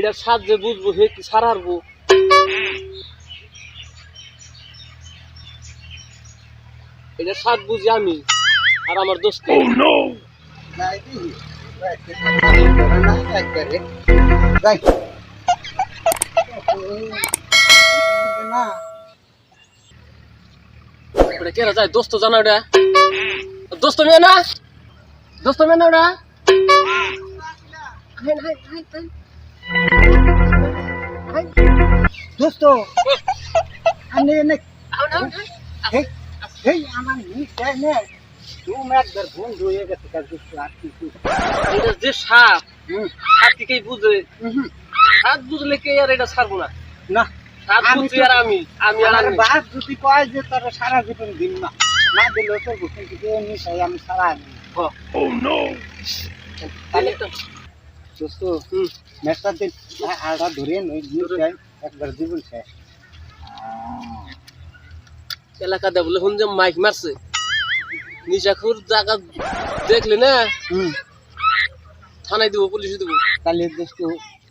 এটা সাহায্যে বুঝবো হে কি সারারবো এটা সাত বুঝি আমি আর আমার দোস্ত কেরা যায় দোস্ত জানা ওটা দোস্ত মেয়ে না ওটা দোস্ত আমি আমার নিশ্চয় নেই তুমি একবার বন্ধু হয়ে গেছে এটা যে সাপ সাপ কি বুঝে সাপ বুঝলে কে আর এটা ছাড়বো না না সাপ বুঝি আর আমি আর বাস যদি কয় যে তোর সারা জীবন দিন না না দিলেও তো কিন্তু নিশ্চয় আমি সারা তাহলে তো দোস্ত মেসটা দিন আড়া ধরে নই নিশ্চয় একবার জীবন শেষ এলাকা দে বলে হুন যে মাইক মারছে নিশাখুর জায়গা দেখলে না থানায় দেবো পুলিশে দেবো তাহলে দোস্ত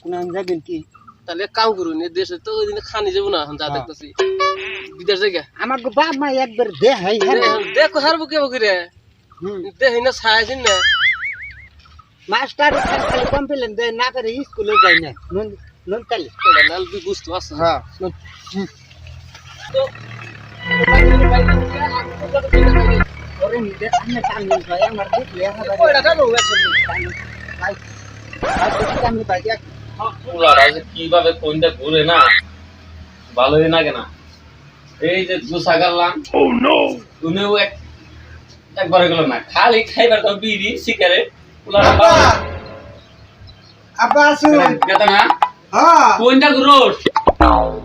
কোন যাবেন কি তাহলে কাম করুন দেশে তো ওই দিন খানি যাবো না যা দেখতেছি বিদেশ জায়গা আমার বাপ মা একবার দেখাই দেখো হারবো কে বকি রে দেখি না ছায়াছিন না মাস্টার খালি কমপ্লেন দেয় না করে স্কুলে যাই না নুন তাহলে নাল বি বুঝতে পারছো হ্যাঁ তো ওরে নিতে আমি টাঙ্গি ভাই আমার দেখলে ওইটা কেন আমি ভাই পুলারা যে কিভাবে কোনটা ঘুরে না ভালোই লাগে না এই যে গুছা গেলাম তুমিও একবার গেল না খালি খাইবার তো বিড়ি সিগারেট পুলারা আব্বা আসুন গেতা না হ্যাঁ কোনটা ঘুরোস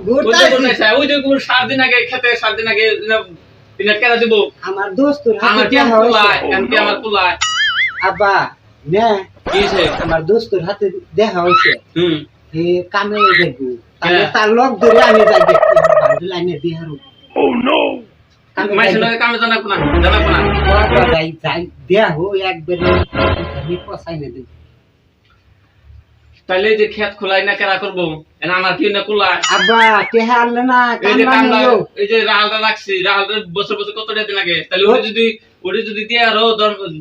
ঘুরতাছি ওই যে 7 দিন আগে খেতে 7 দিন আগে পিনাট কেনা দিব আমার দোস্ত আমার কি পুলায় এমপি আমার পুলায় আব্বা নে কিছে আমার দোস্তর হাতে দেখা হইছে হে কামে যাইবো তাহলে হ্যাঁ। তার লগ ধরে আমি যাই দেখতে বান্ডু লাইনে দিয়ে হারু মাইছে লগে কামে জানা কোনা বাবা যাই দেয়া হো একবারে আমি পছাই না দেই তাহলে যে খেত খোলাই না কেরা করব এনা আমার কি না কুলায় আব্বা তেহা আনলে না এই যে কামলা কামলা নিও এই যে রালটা রাখছি রালটা বছর বছর কত দিন লাগে তাহলে ওরে যদি দিয়ে আরো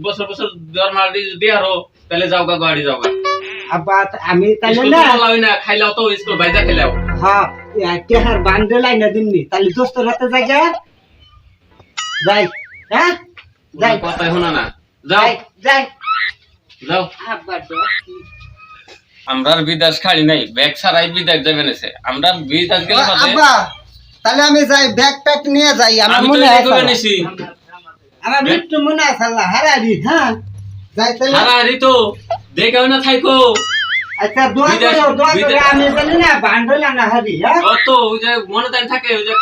বছর বছর দরমা দিয়ে আরো তাহলে যাও গা গাড়ি যাও গা আব্বা আমি তাহলে স্কুল না লাও না খাইলাও তো স্কুল বাইজা খাইলাও হ্যাঁ তেহার বান্ডু লাইনে দিননি তাহলে দোস্তর হাতে যাই যাই হ্যাঁ যাই কথা শোনা না যাও যাই যাও আব্বা আমরা বিদেশ খালি নাই ব্যাগ ছাড়াই বিদেশ যাবেন এসে আমরা বিদেশ গেলে আব্বা তাহলে আমি যাই ব্যাগ প্যাক নিয়ে যাই আমার আমি মনে তো আছে করে নিছি আমার একটু মনে আছে আল্লাহ হারারি হ্যাঁ যাই তাহলে হারারি তো দেখাও না থাইকো আচ্ছা দোয়া করে আমি জানি না বান্ডল না হারি হ্যাঁ অত ওই যে মনে তাই থাকে ওই যে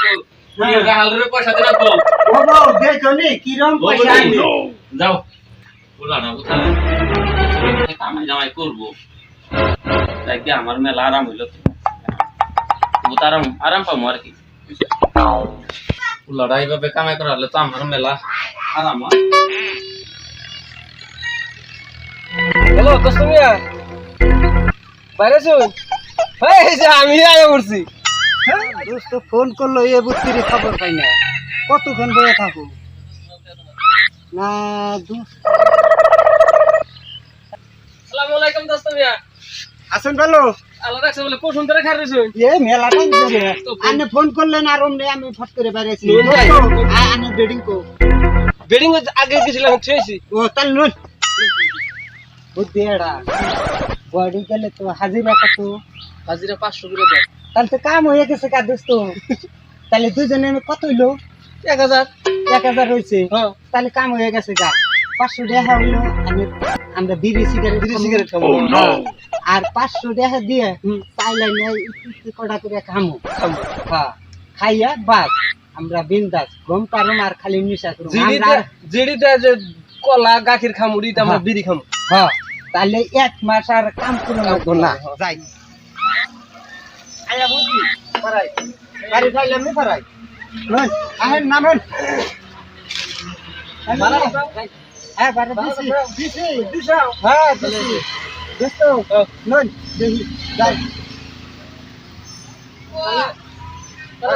রাহালের পয়সা দিনা তো ও বাবা দেখো নি কিরম পয়সা আনি যাও বলা না কোথায় কামাই জামাই করবো তাই কি আমার মেলা আরাম হইল তো আরাম পাবো আর কি লড়াই ভাবে কামাই করা হলে তো আমার মেলা আরাম হয় হ্যালো দোস্ত মিয়া বাইরে শুন এই যে আমি আয়া পড়ছি দোস্ত ফোন করলো এ বুত্তির খবর পাই না কতক্ষণ বয়ে থাকো না আসসালামু আলাইকুম দোস্ত মিয়া আসেন ভালো আল্লাহ রাখছে বলে কোন ধরে খাই রইছেন এ মেলা টাইম ধরে আপনি ফোন করলেন আর অমনি আমি ফট করে বেরিয়েছি আনে বেডিং কো বেডিং আগে গেছিলাম ছুঁয়েছি ও তাল নুন বুদ্ধিড়া বডি গেলে তো হাজিরা কত হাজিরা 500 করে দেয় তাহলে তো কাম হয়ে গেছে কা দোস্ত তাহলে দুজনে কত হইলো 1000 হয়েছে হ্যাঁ তাহলে কাম হয়ে গেছে গা 500 টাকা হইলো আমরা বিড়ি সিগারেট খাবো আর 500 টাকা দিয়ে চাইলে কটা করে খামো হ্যাঁ খাইয়া বাস আমরা বিন্দাস গম পারম আর খালি নিশা করব জিডিটা যে কলা গাখির খামুড়ি আমরা বিড়ি খামু হ্যাঁ তাহলে এক মাস আর কাম করে লাগবো না যাই আয়া বুঝি পারাই গাড়ি চাইলে আমি পারাই নয় আহেন নামেন হ্যাঁ বারে দিছি হ্যাঁ দিছি দোস্ত নয় দেখি যাই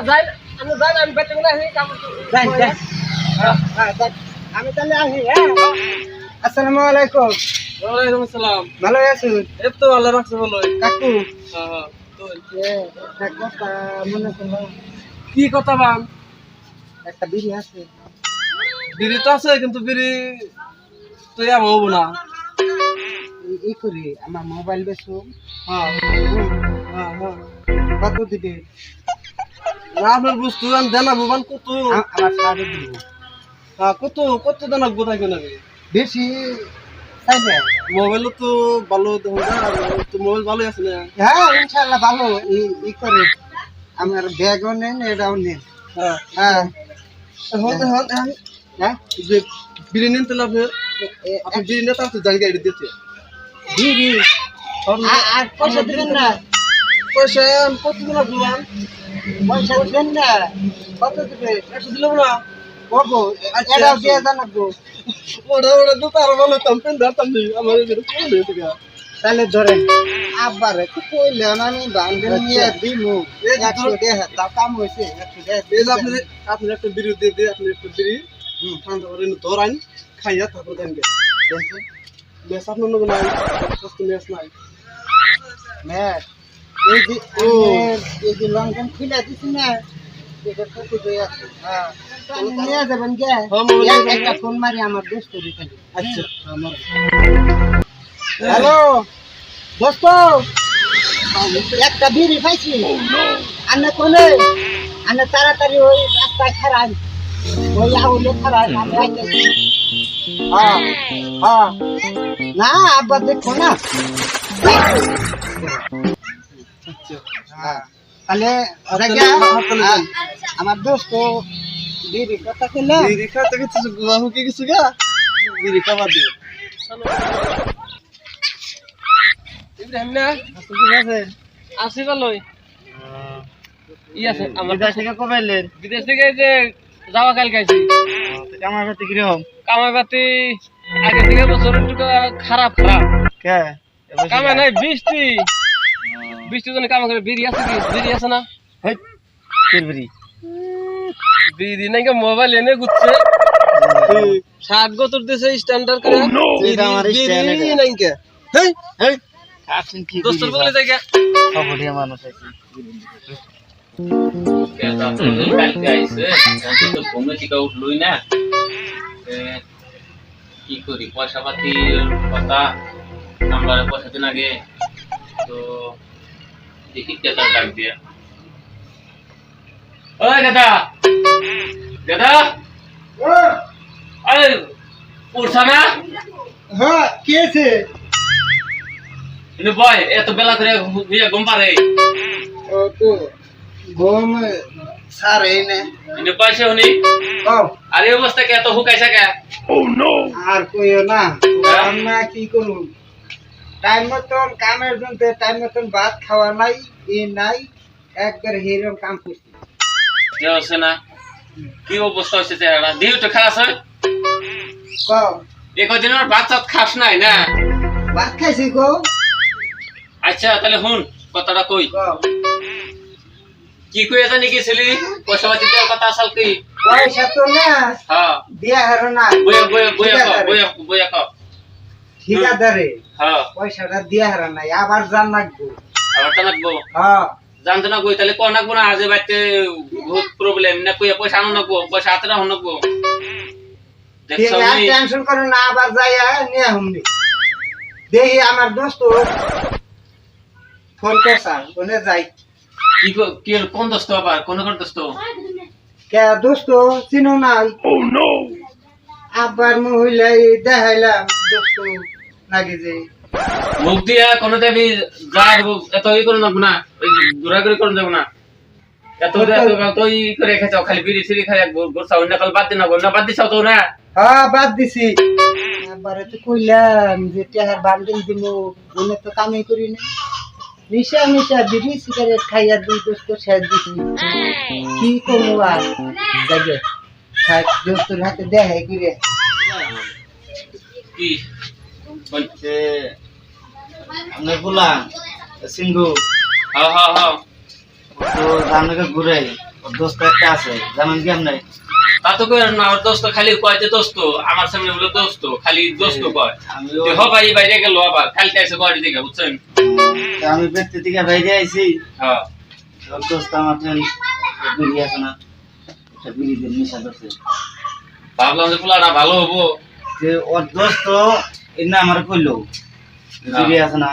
যাই আমি যাই আমি বেঁচে গেলে আমি কাম যাই যাই যাই। আমি তাহলে আসি হ্যাঁ আসসালামু আলাইকুম ওয়ালাইকুম আসসালাম ভালো আছেন এই তো আল্লাহ রাখছে ভালো কাকু হ্যাঁ হ্যাঁ একটা কথা মনে করলো কি কথা বান একটা বিড়ি আছে বিড়ি তো আছে কিন্তু বিড়ি তো আমার হবো না এই করি আমার মোবাইল বেচো হ্যাঁ হ্যাঁ হ্যাঁ কত দিবে না আপনার বুঝতো আমি জানাবো বান কত আমার সাড়ে দিব হ্যাঁ কত কত জানাবো থাকে নাকি বেশি চাইবে মোবাইল তো ভালো দেখো না তো মোবাইল ভালোই আছে না হ্যাঁ ইনশাল্লাহ ভালো ই করে আমার ব্যাগও নেন এটাও নেন হ্যাঁ হ্যাঁ হতে হতে হ্যাঁ যে বিড়ি নিতে আপনি আপনি বিড়ি নিতে আপনি জানি গাড়ি দিতে বিড়ি আর পয়সা দিবেন না পয়সা কত দিন বললাম পয়সা দিবেন না কত দিবে একশো দিলাম না বলবো এটাও দিয়ে জানাবো ওটা ওটা তো তার ভালো তাম্পেন ধরতাম নি আমার এদের কোন হয়েছে গা তাহলে ধরেন আবার একটু কইলেন আমি বান্ধব নিয়ে দিমু 100 টাকা তাও কাম হয়েছে 100 টাকা এই যে আপনি আপনি একটা বিড়ি দিয়ে দিয়ে আপনি একটা বিড়ি ঠান্ডা করে ধরান খাইয়া তারপর দেন গে বেশ আপনার লোক নাই কষ্ট মেস নাই ম্যাট এই যে লঙ্ঘন খুলে দিছি না এটা কত দিয়ে আছে হ্যাঁ তাহলে নিয়ে যাবেন কে একটা ফোন মারি আমার দোস্ত খালি আচ্ছা আমার হ্যালো দোস্ত একটা বিড়ি পাইছি আনে কোনে আনে তাড়াতাড়ি ওই রাস্তায় খারাপ ওই আউলে খারাপ আমি আইতেছি হ্যাঁ হ্যাঁ না আব্বা দেখো না হ্যাঁ তাহলে আমার দোস্ত বিড়ি কথা খেলে বিড়ি খাতে কিছু বাহু কি কিছু গা বিড়ি খাবার দিও ইব্রাহিম না ঠিক আছে আসি ভালোই ই আছে আমার বিদেশ থেকে কবে এলেন বিদেশ থেকে এই যে যাওয়া কাল খাইছি আমার বাড়িতে কিরকম কামাই পাতি আগে থেকে বছর একটু খারাপ খারাপ কে কামাই নাই বৃষ্টি বৃষ্টির জন্য কামাই করে বিড়ি আছে কি বিড়ি আছে না বিড়ি বিড়ি নাই মোবাইল এনে ঘুরছে সাত গতর দেশে স্ট্যান্ডার্ড করে এটা আমার stand বিড়ি নাই কে হেই এই আপনি কি দোস্তর বলে যাই গে খবরিয়া মানুষ আছে কালকে আইছে তো ঘুমে থেকে উঠলই না কি করি পয়সা পাতির কথা আমরা পয়সা দিন আগে তো দেখি কেটা ডাক দিয়া ওই দাদা দাদা আরে উঠছা না হ্যাঁ কি আছে ইনে বয় এত বেলা করে ঘুম পারে ও তো ঘুম সারে না ইনে পয়সা হনি কও আর এই অবস্থা কে এত হুকাইছা কে আর কইও না আমরা কি করব টাইম মতন কামের জন্য টাইম মতন ভাত খাওয়া নাই নাই একবার হিরো কাম করছি যে হচ্ছে না কি অবস্থা হচ্ছে চেহারা দিল তো খারাপ হয় কও একদিন আর ভাত চাত খাস নাই না ভাত খাইছি গো আচ্ছা তাহলে হুন কথাটা কই কও কি কইয়া জানি গেছিলি পয়সা পাতি দেওয়ার কথা আসল কি পয়সা তো না হ্যাঁ দিয়া হারো না বইয়া বইয়া বইয়া কও বইয়া বইয়া কও ঠিকাদারে হ্যাঁ পয়সাটা দিয়া হারা নাই আবার জান লাগবো আবার তো লাগবো হ্যাঁ জানতো না কই তাহলে কোন লাগবো না আজ বাইতে বহুত প্রবলেম না কইয়া পয়সা আনো লাগবো পয়সা হাতে রাখো লাগবো ঠিক দেখছো আছে টেনশন করো না আবার যাইয়া নিয়ে হুমনি দেখি আমার দোস্ত ফোন করছা ওনে যাই কি কি কোন দোস্ত আবার কোন কোন দোস্ত কে দোস্ত চিনো নাই আবার মহিলা দেখাইলাম দোস্ত লাগে যে মুখ দিয়া কোন দেবি যা এত ই করুন না ওই ঘোরাঘুরি করুন যাবো না এত এত ই করে রেখেছ খালি বিড়ি সিড়ি খাই গোসা অন্য কাল বাদ দিন না বাদ দিছ তো না হ্যাঁ বাদ দিছি আবার তো কইলাম যে টেহার বান্ডিল দিব ওনে তো কামই করি না নিশা নিশা বিড়ি সিগারেট খাইয়া দুই দোস্ত শেষ দিছি কি করবো আর যাবে দোস্তর হাতে দেখাই করে কি বলছে আমরা বললাম সিংহু হ্যাঁ হ্যাঁ হ্যাঁ তো জানলে ঘুরে ওর দোস্ত একটা আছে জানেন কি আপনি তা তো কই না ওর দোস্ত খালি কয়তে দোস্ত আমার সামনে বলে দোস্ত খালি দোস্ত কয় আমিও তুই হবাই বাইরে গেল আবার কালকে এসে বাড়ি থেকে বুঝছেন আমি বেতে থেকে বাইরে আইছি হ্যাঁ ওর দোস্ত আমার ট্রেন বিড়ি আছে না একটা বিড়ি দিয়ে নেশা করছে ভাবলাম যে পোলাটা ভালো হবো যে ওর দোস্ত এর না আমার কইলো বিড়ি আছে না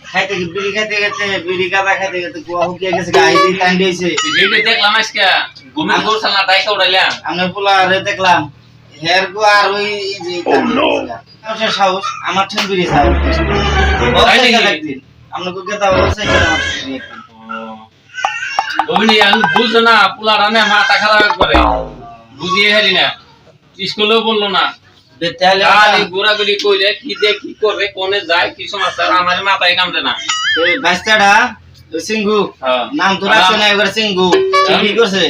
খাইতে বিড়ি খাইতে খাইতে বিড়ি গাঁজা খাইতে খাইতে গোয়া হুকিয়ে গেছে গায়ে দিয়ে টাইম দিয়েছে ভিডিওতে দেখলাম আজকে ঘুমে গোরসাল না ডাইকা উড়াইলাম আমরা পোলা রে দেখলাম হেয়ার গো আর ওই যে সাহস আমার ঠেন বিড়ি সাহস একদিন আমরা কোকে দাও বলছে আমার বিড়ি একদিন অভিনি আমি বুঝছো না পোলাটা না মাথা খারাপ করে বুঝিয়ে হারি না স্কুলেও বললো না বেতালে খালি ঘোরাঘুরি কইলে কি দিয়ে কি করবে কোনে যায় কি সমস্যা আমার মাথায় কামড়ে না এই বাইস্তাটা সিংহু হ্যাঁ। নাম তো রাখছে না এবার সিংহু কি করছে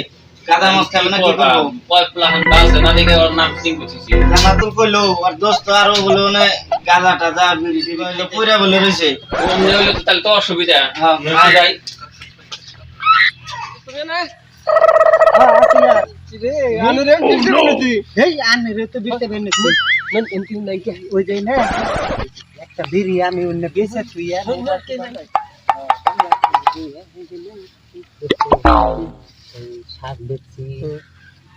কাদা মাছ খাবে না কি করবো কয় প্লান বাসে না দেখে ওর নাম সিং করতেছি আমার তো কইলো আর দোস্ত আরো বলে না গাঁজা টাজা বিড়ি টিড়ি হইলো পুরা বলে রইছে ওমনে হইলে তো তাহলে তো অসুবিধা হ্যাঁ, না যাই এই আনে রে তো বিতে বেনেছি মন এমতি নাই কি ওই যাই না একটা বিড়ি আমি অন্য বেচে থুইয়া শাক বেচছি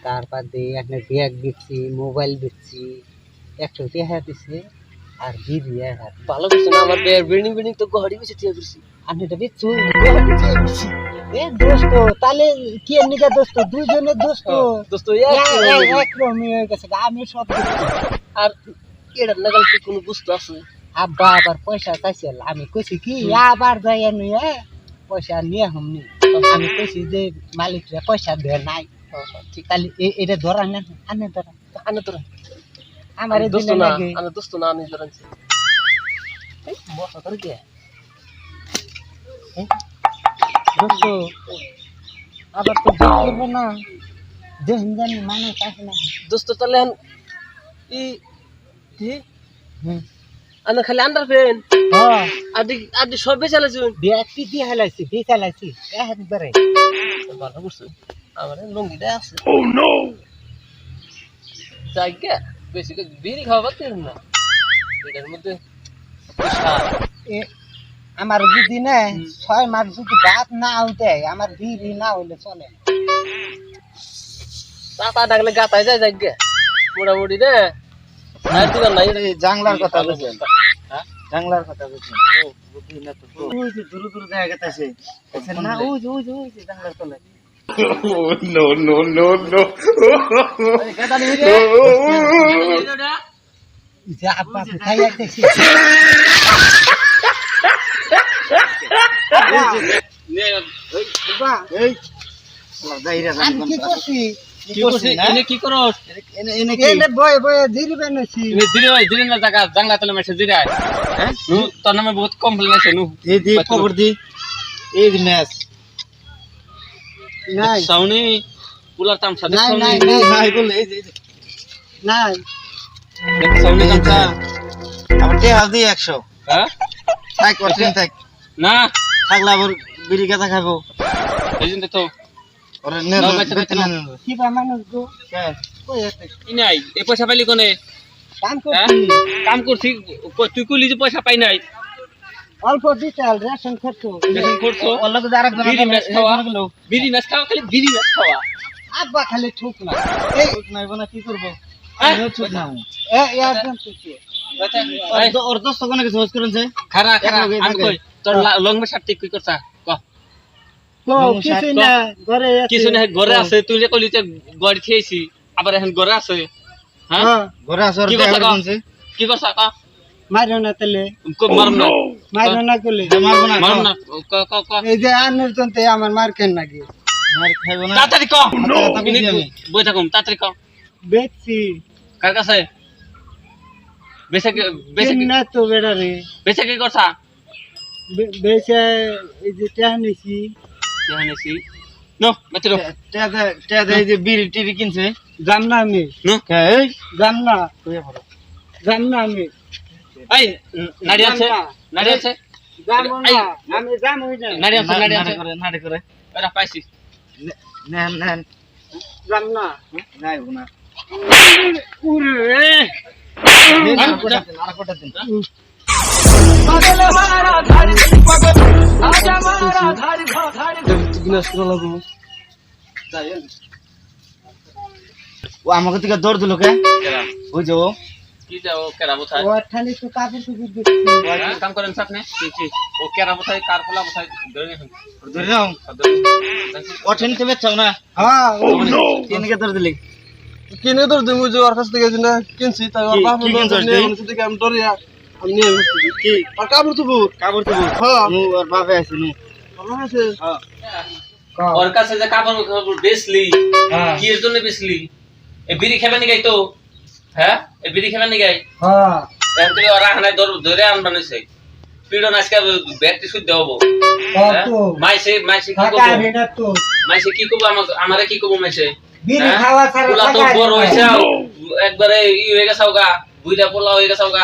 তারপর দিয়ে একটা ব্যাগ বেচছি মোবাইল বেচছি 100 টাকা দিছে আর বিড়ি ভালো কিছু না আমার বিল্ডিং বিল্ডিং তো গহড়ি বেশি ঠিক আছে আমি এটা বেচছি এ দোস্ত তাহলে কি এমনিকা দোস্ত দুইজনের দোস্ত দোস্ত একরকমই হয়ে গেছে আমি সব দেখছি। আর এটার নাগাল কি কোনো বুঝতে আছে আব্বা আবার পয়সা চাইছিল আমি কইছি কি আবার যাই নিয়ে পয়সা নিয়ে হমনি আমি কইছি যে মালিকরা পয়সা দেয় নাই ঠিক তাহলে এটা ধরা না আনে ধরা আনে তোরা আমার দোস্ত দিলে না লাগে আমি দোস্ত না আমি ধরেছি এই বসা তোর কি দোস্ত আবার তো জোর করবো না দেখুন জানি মানুষ আসে না দোস্ত তাহলে ই কি হুম আমি খালি আন্ডার ফ্যান হ্যাঁ আদি সব বেশি আলাইছুন ব্যক্তি দিয়ে হেলাইছি দিয়ে চালাইছি একবারে ভালো করছো আমার লঙ্গিটা আছে জায়গা বেশি করে বিড়ি খাওয়া পারতেন না এটার মধ্যে বিশাল আমার যদি না 6 মাস যদি ভাত না উঠে আমার বিড়ি না হইলে চলে টাকা ডাকলে গাতায় যায় জায়গা মোটামুটি রে আর দিবার নাই জাংলার কথা বলছেন জাংলার কথা বলছেন ও বুদ্ধি না তো ওই যে দূর দূর জায়গা গেছে না ওই যে জাংলার তলে যে আব্বা খাইয়া দেখছি এই যাইরা আমি কি করছি কি করছিস এনে কি করস এনে কি এনে বয়ে বয়ে ধীরে বেনেছি তুমি দিরে না জায়গা জাংলা তলে মেসে দিরে হ্যাঁ নু তোর নামে বহুত কমপ্লেন আছে নু এই দি খবর দি এই যে ম্যাচ নাই সাউনি পুলার তামসা নাই সাউনি নাই নাই নাই বলে এই যে নাই সাউনি তামসা আমার তে হাল দি 100 হ্যাঁ থাক করছেন থাক না থাকলে আবার বিড়ি গাঁজা খাবো এই জন্য তো ওরে নে নাও, বেচে, বেচে নাও। কি বা মানুষ গো কই আছে ই নাই এই পয়সা পাইলি কোনে কাম হ্যাঁ করছি কাম করছি তুই কইলি যে পয়সা পাই নাই অল্প দিতাল রেশন খরচ বেতন করছো ওর লগে আরেক জন বিড়ি ম্যাচ খাওয়া বিড়ি ম্যাচ খাওয়া খালি বিড়ি ম্যাচ খাওয়া আব্বা খালি ঠুক না এই নাই বনা কি করব হ্যাঁ? আমিও ঠিক না এ ইয়ার জন্য তুই ওর দোস্ত কোন কিছু হোস করেন যে খারা খারা এক লগে, আমি কই তোর লং মে শার্ট ঠিক কই করছা ক তো কিছু না ঘরে আছে কিছু না ঘরে আছে তুই যে কইলি যে গড়ি খেয়েছি আবার এখন ঘরে আছে হ্যাঁ হ্যাঁ ঘরে আসর কি দেখা কথা কও? করছে কি করছা ক মারো না তেলে মারম না মারো না করলে মারবো না মারম না ক ক ক এই যে আনের জন্য আমার মার কেন নাকি মার খাইবো না তাড়াতাড়ি ক কথা বুঝি আমি বই থাকুম তাড়াতাড়ি ক বেচছি কার কাছে বেচে বেচে না তো বেড়া রে বেচে কি করছা বেচে এই যে টাকা নিছি জানিছি নো বেচে লো তে এই যে বিড়ি টিড়ি কিনছে জান না আমি নো এই জান না কইয়া পড়ো জান না আমি এই নাড়ি আছে নাড়ি আছে যাবো না আমি যাবো না নাড়ি আছে নাড়ি আছে নাড়ি করে এরা পাইছি নেন নেন জান না নাই না আর কোটা দিন বিনাশ করা লাগবো ও আমাকে থেকে দৌড় দিল কে ওই যে ও কি যাও কেরা কোথায় ও ঠালি তো কাপড় চুপড় দেখছি কাম করেন আপনি ও কেরা কোথায় কার পোলা কোথায় ধরে নিন ধরে নাও ও ঠেন তুমি চাও না হ্যাঁ তিনকে দৌড় দিলি কিনে তোর দেবো যে ওর কাছ থেকে যে না কিনছি তাই ওর কি- বাপ কি কিনছিস তুই? থেকে আমি ডরিয়া আমি নিয়ে এসেছি কি আর কাপড় তো বুট কাপড় তো হ্যাঁ নু ওর বাপে আছে নু ভালো আছে হ্যাঁ ওর কাছে যে কাপড় কাপড় বেচলি হ্যাঁ কি এর জন্য বেচলি এই বিড়ি খাবেন নি গাই তো হ্যাঁ এই বিড়ি খাবেন নি গাই হ্যাঁ এখন তুই ওরা হানায় ধরে আনবান হইছে পিড়ন আজকে ব্যাগটি শুদ্ধ হবো কত মাইসে কি টাকা করবো রেনা তো মাইসে কি করবো আমারে কি করবো মাইসে বিড়ি হ্যাঁ? খাওয়া ছাড়া পোলা তো টাকা বড় রেনা। হয়েছে একবারে হয়ে গেছাও গা বুইরা পোলা হয়ে গেছাও গা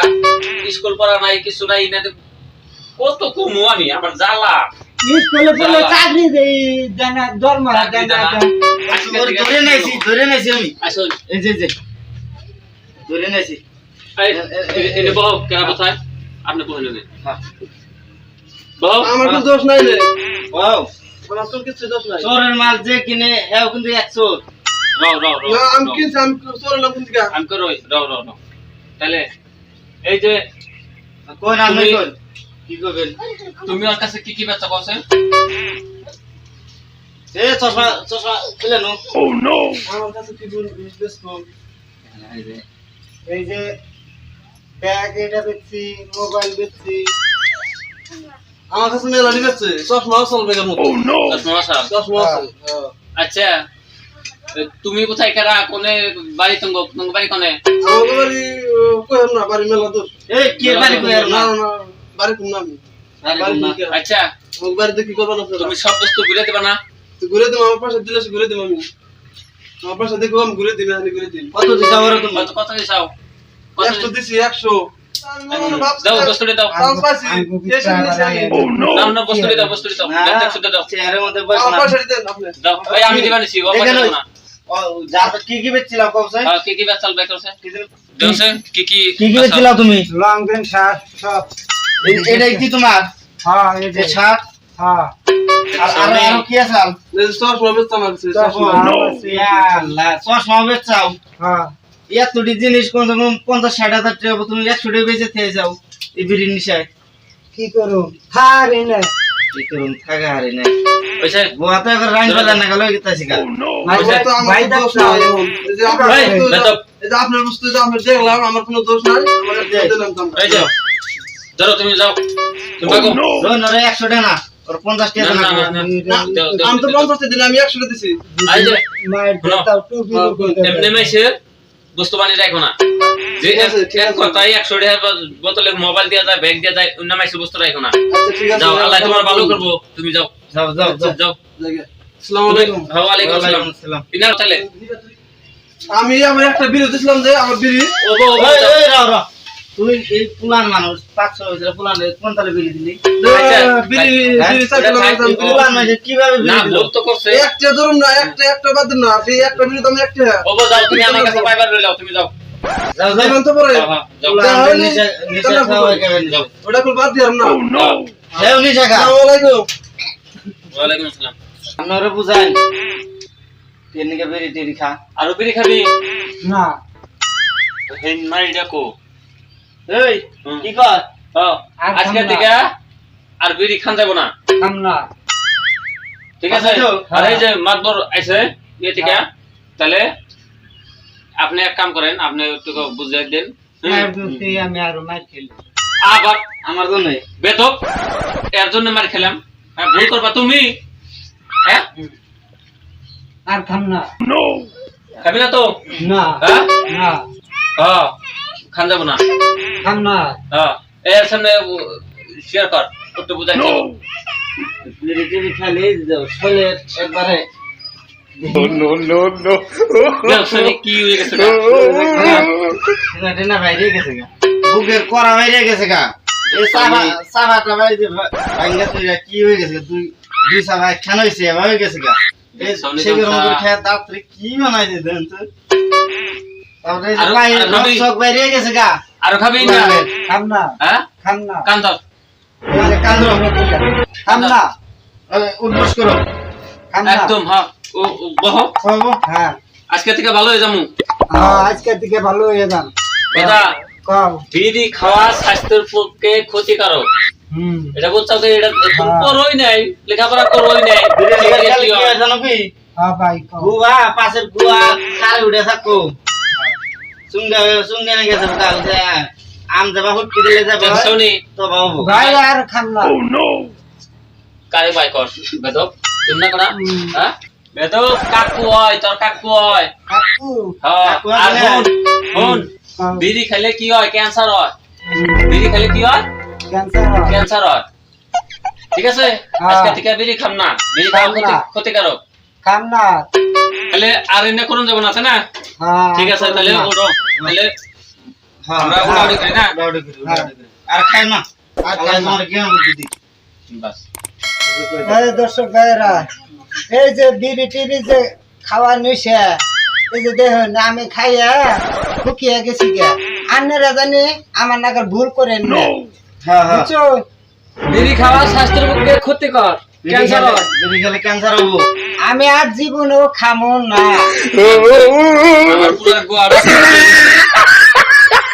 স্কুল পড়া নাই কিছু নাই না কত কমু আমি আমার জ্বালা স্কুলে পড়লে চাকরি দেই জানা দরমা চাকরি জানা দেনা। আজকে ওর থেকে ধরে নাইছি আমি আসল এই যে ধরে নাইছি এটা বহু কেনা কোথায় আপনি বলেন না হ্যাঁ বহু আমার কোনো দোষ নাই রে ওয়াও আমার তোর কিছু দোষ নাই চোরের মাল যে কিনে হেও কিন্তু এক চোর রাও রাও না আমি কিনছি আমি চোর না কোন দিকে আমি করো রাও রাও রাও তাহলে এই যে কোন আমি তুমি- কোন কি করবেন তুমি ওর কাছে কি কি বেচা করছে এ চশমা খুলে নো আমার কাছে কি বেচবো এই যে ব্যাগ এটা বেচছি মোবাইল বেচছি আমার কাছে মেলা বেচছে চশমাও চলবে এর মতো চশমা সাহেব চশমা আছে হ্যাঁ। আচ্ছা তুমি কোথায় কেরা কোনে বাড়ি তোমার বাড়ি কোনে আমাকে বাড়ি কইম না বাড়ি মেলা দূর এই কি বাড়ি কই আর না না না বাড়ি কোন নাম বাড়ি বাড়ি কোন না? কোন কে? আচ্ছা আমাকে বাড়িতে কি করবো না তুমি সব বস্তু ঘুরে দেবা না তুই ঘুরে দিম আমার পাশে দিলে সে ঘুরে দিম আমি আমার পাশে দেখো আমি ঘুরে দিবি আমি ঘুরে দিম কত দিছা ওরে তুমি কত কত দিছাও কত 100 দিছি 100 দাও বস্তুটা দাও নাম না বস্তুটা দাও বস্তুটা দাও ব্যাগ শুদ্ধ দাও চেহারের মধ্যে বস না দাও এই আমি দিবা নিছি ও দেখেন পয়সা ওই- না ও, যা তো কি কি বেচছিলাম কবছে হ্যাঁ কি কি বেচাল ব্যাগ করছে দেওছে কি কি কি কি বেচছিলাম তুমি লং প্যান্ট শার্ট সব এটাই কি তোমার হ্যাঁ এই যে যে ছাট হ্যাঁ আর আর কি আছে আল্লাহ চশমা বেচাও হ্যাঁ এতটি জিনিস কোন 50-60 হাজার টাকা তুমি 100 টাকা বেচে থেকে যাও এই বিড়ির নিশায় কি করুম থারি না কি করুন থাকা হারি না পয়সা গোয়া তো একবার রাইন পেলা না গেল গীতা শিখা ভাই দেখছো আপনার বুঝতে আপনার দেখলাম আমার কোনো দোষ নাই দিলাম এই যাও ধরো তুমি যাও তুমি ভাগো রোন রে 100 টাকা না ওর 50 টাকা না না না না দাও দাও আমি তো 50 দিলাম আমি 100 দিছি এই যে মায়ের দেখাও টুপি এমনি মাইছে বস্তু বানিয়ে রাখো না যে ঠিক আছে, ঠিক এক আছে। কথাই 100 টাকা বোতলে মোবাইল দেয়া যায় ব্যাগ দেয়া যায় অন্য মাইছে বস্তু রাখো না আচ্ছা ঠিক আছে যাও আল্লাহ তোমার ভালো করবো তুমি যাও যাও যাও যাও যাও আসসালামু আলাইকুম ওয়ালাইকুম আসসালাম আসসালাম ইনার তাহলে আমি আমার একটা বিড়ি দিছিলাম যে আমার বিড়ি ওগো ওগো ওই ওই রাও রাও তুই এই পুলান মানুষ 500 হইছে পুলান কোন তালে বিড়ি দিলি আচ্ছা, বিড়ি হ্যাঁ, বিড়ি চাইলাম এটা আমি থাক, পুলান মানে কিভাবে না বিড়ি দিল ভুল তো করছে একটা ধরুন না একটা বাদ দিন না আপনি একটা বিড়ি দাম একটা ওগো যাও তুমি আমার কাছে পাইবার রইলাও তুমি যাও যাও যাও যাবেন তো পরে হ্যাঁ, যাও পুলান তাহলে নিশা নিশা তাহলে খাওয়া যাও। কেমন ওটা কোন বাদ দিলাম না যাও হেও নিশা খা আসসালামু আলাইকুম ওয়ালাইকুম আসসালাম আপনারা বুঝাই তেনকে বেরি টেরি খা আর বিড়ি খাবি না হেন মাই ডাকো এই হুম। কি কর হ্যাঁ আর আজকে খাম না। থেকে আর বিড়ি খান যাব না খাম না ঠিক আছে আচ্ছা, আর এই যে মাতবর আইছে ইয়ে থেকে তাহলে আপনি এক কাম করেন আপনি একটু বুঝিয়ে দেন মায়ের দুধে আমি আরো মার খেলি আবার আমার জন্য বেতক এর জন্য মার খেলাম হ্যাঁ, ভুল করবা তুমি হ্যাঁ আর খাম না খাবি না তো না হ্যাঁ না হ্যাঁ খান যাব না খাম না হ্যাঁ এর সামনে শেয়ার কর একটু বুঝাই বেরি টেরি খালি যাও শোলে একবারে কি হয়ে গেছে গা? না টেনা বাইরে গেছে গা বুকের করা বাইরে গেছে গা এই সাবাটা বাইরে ভাঙ্গা তুই কি হয়ে গেছে তুই দিশা ভাই খান হইছে হয়ে গেছে গা এই সামনে সেই গরম গামছা। করে খেয়ে তাড়াতাড়ি কি বানাইছে দেন তো তারপরে এই যে আরো- ভাই আরো খাবি? চোখ বাইরে গেছে গা আরো খাবি না খাম না হ্যাঁ খাম না কান ধর এই যে কান্দ খাম না উদ্বোস করো খাম না একদম হ্যাঁ ও বহ বাবু হ্যাঁ আজকে থেকে ভালো হয়ে যাবো আজকের দিকে ভালো হয়ে যান বেটা কও বিড়ি খাওয়া স্বাস্থ্যের পক্ষে ক্ষতিকারক এটা বলছো যে এটা করোই নাই লেখাপড়া করোই নাই কি হয় জানো কি হ্যাঁ ভাই কও গুয়া পাশের গুয়া খালি উঠে থাকো সুঙ্গা সুঙ্গা না গেছে কালকে আম যাবা হুটকি দিলে যাবে শুনি তো বাবু ভাই আর খাম না কারে বাই কর বেদব তুমি না করা হ্যাঁ বেদব কাকু হয় তোর কাকু হয় কাকু হ্যাঁ কাকু আর আছে? হুন বিড়ি খেলে কি হয় ক্যান্সার হয় বিড়ি খেলে কি হয় ক্যান্সার ক্যান্সার হয় ঠিক আছে হ্যাঁ। আজকে থেকে বিড়ি খাম না বিড়ি খাওয়া খাম না। ক্ষতিকারক খাম না তাহলে আর এনে করুন যাবো না আছে না হ্যাঁ ঠিক আছে তাহলে ওঠো তাহলে হ্যাঁ আমরা উড়াউড়ি করি না উড়াউড়ি করি, উড়াউড়ি করি। আর খাই না আর আল্লাহ খাই না। তোমার জ্ঞান বুদ্ধি দিক বাস এই দর্শক ভাইরা এই যে বিড়ি টিড়ি যে খাওয়া নিছে এই যে দেখুন আমি খাইয়া ফুকিয়ে গেছি গে আন্নারা জানি আমার নাগার ভুল করেন না হ্যাঁ হ্যাঁ বুঝছো বিড়ি খাওয়া স্বাস্থ্যের পক্ষে ক্ষতিকর ক্যান্সার হয় বিড়ি খেলে ক্যান্সার হবো আমি আর জীবনেও খামো না আমার পুরো গোয়া